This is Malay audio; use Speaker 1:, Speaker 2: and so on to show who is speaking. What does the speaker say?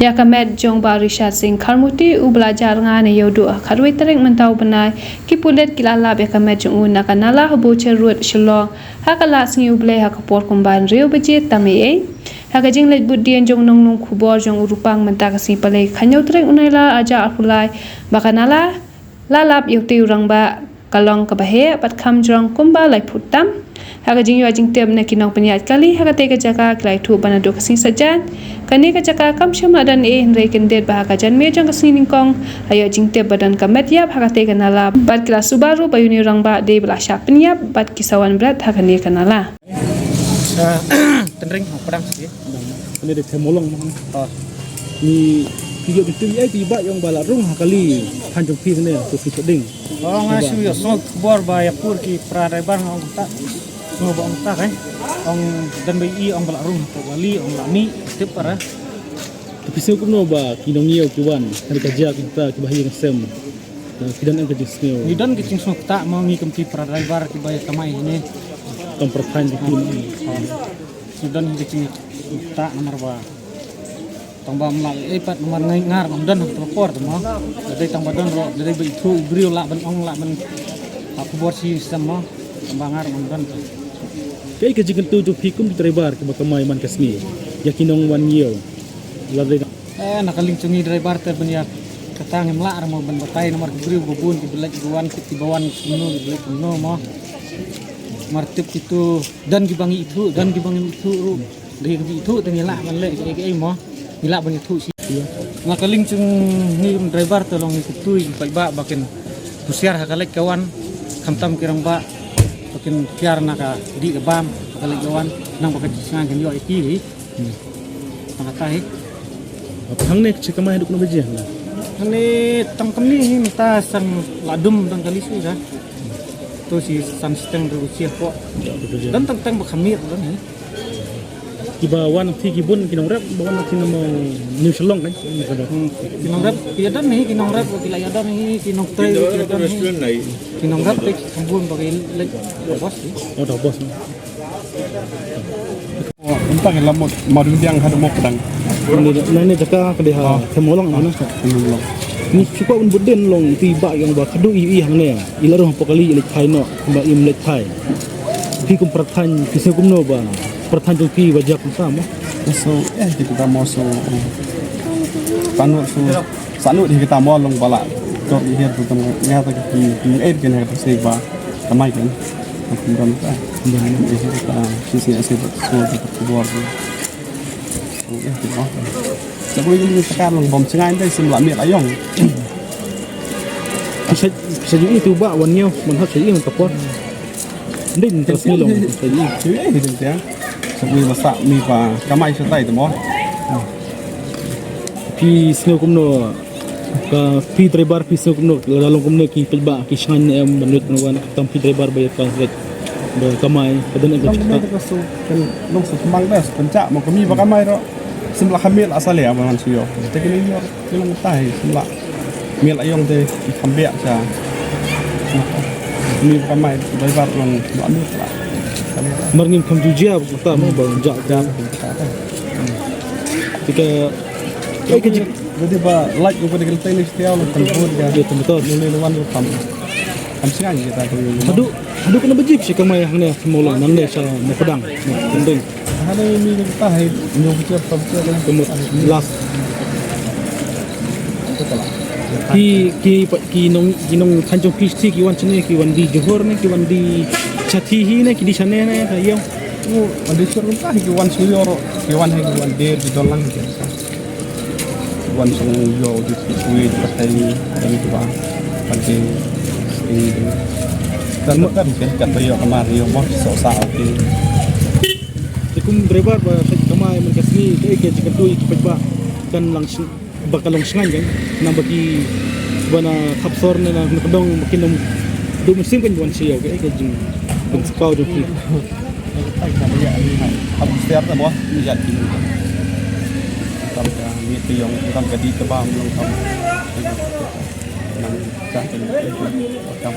Speaker 1: Yakamet jong Barishat Singh Kharmuti u belajar ngane yodu kharwi tereng mentau benai ki pulet kilala yakamet jong una kanala hobo cherut shlong hakala singi uble hakapor kumban rio beje tame hakajing let budien jong nong nong khubor jong urupang menta kasi pale khanyau tereng unaila aja apulai bakanala lalap yukti urangba kalong kabahe pat kham jong kumba lai phutam hakajing yajing tem na kinong penyat kali hakate ka jaka klai thu banado kasi sajan kani ka jaka kam shama dan hndai kendet bahaka jan me jong kasi ningkong ayo jingte badan kamet yap hakate kanala bat kila subaru bayuni rangba de bla shapin yap bat kisawan brat hakani kanala
Speaker 2: tenring pedang sih
Speaker 3: ini de themolong ni video itu ai tiba yang balarung hakali hanjung pi ne to fi ding
Speaker 2: ngasu ya sok bor ba ya pur ki praraibar ngong ta ngobong ta kan ong dan bai ong balarung to wali ong lami tip para
Speaker 3: tapi se kuno ba kinong yau kiwan hari kerja kita ki bahaya ngasem kidan ang kejisnyo
Speaker 2: ni dan ki cing sok ta mau ngi kemti praraibar ki bayar kamai ini
Speaker 3: temperkan di sini
Speaker 2: sudan ki cing ta nomor ba tamba mlak pat nomor ngar dan propor temo dari tamba don ro dari itu brio la ban ong la ban aku bor si sama tamba ngar dan
Speaker 3: kai ke jigen tu fikum driver ke makamai man kasmi yakinong wan yo ladai
Speaker 2: nakaling cungi driver ter banyak katang mlak mo ban batai nomor brio bubun di belak guan di bawan kuno di belak kuno mo martip itu dan gibangi itu ru dari itu tengila man le ke mo gila banyak tu sih. Nakaling cung ni driver tolong ikutui ba bakin pusiar hakalek kawan kamtam kirang ba bakin piar naka di kebam hakalek kawan nang bakin sangan kan yo iki makatai
Speaker 3: hang nek cikamai duk no beje na
Speaker 2: ni tangkem ni minta san ladum dan kali sih dah tu si san sistem Rusia kok dan tentang bakhamir dan ni
Speaker 3: kibawan ti kibun kinong rap bawan kinong new shalong kan
Speaker 2: kinong rap kiadan ni kinong rap kilayadan ni kinong tray kinong rap tek sambun bagai lek bos
Speaker 3: oh dah bos
Speaker 4: entah yang lama madu yang ada mau pedang
Speaker 3: ni jaka kedeha semolong ana ni cukup un buden long tiba yang ba kadu i hang ne ilaruh pokali ilek thaino ba im lek thai ti kum prathan kise kum no ba perthan joki wajah sama
Speaker 4: so kita mau so sanu di kita mau long bala jor di hier tu ngata ki kan ha se ba kamai kan kemudian kita sisi ase so di bor so kita sebab ini sekarang long bom cengai dai sim la mi ayong
Speaker 3: bisa juga itu ba wanyo manhat sai ng kapor din terus ni long sai
Speaker 4: itu ya sebelum masak mi pa kamai setai tu mo
Speaker 3: pi snow kumno ka pi driver pi snow kumno lalong kumno ki pelba ki shan em menut nuan tam pi driver bayar kan red do kamai kadan ang
Speaker 4: kita so kan long so mang bes pencak mo kami pa kamai ro simla khamil asal ya man suyo tapi ni yo long tai simla mil ayong te khambe sa mi kamai driver long ambil lah
Speaker 3: marngim kham jujia ta mo bang jak jak tika kai ke
Speaker 4: jadi ba like pada kita ini setiap lo telepon ya
Speaker 3: betul
Speaker 4: mulai lawan lo kam siang kita
Speaker 3: hadu kena bejik si kamai hang ne semolo nang ne sa mo pedang penting
Speaker 4: ada ini kita hai nyong siap siap kan
Speaker 3: kemut last ki nong tanjung pisti ki wan chene ki wan di johor ne ki wan di chatihi ne ki di chane ne ayo
Speaker 4: andi surun tah ki wan suyoro ki wan hai wan der di dolang ki wan sung yo di kuwi patai dan itu bang pakai ini dan makan kan yo kemari yo mau so ki
Speaker 3: kum driver ba kamai man kasni ke jikan tu ki pa kan langsung bakalong sengan kan nang bagi bana kapsor ne na kadong makin do musim kan wan siya ke jing ben spau do ki
Speaker 4: ai ka ya ni hai am setiap ta mo ni ya ki tam ka ni ti yong tam ka di ka ba long tam nang ka kan kam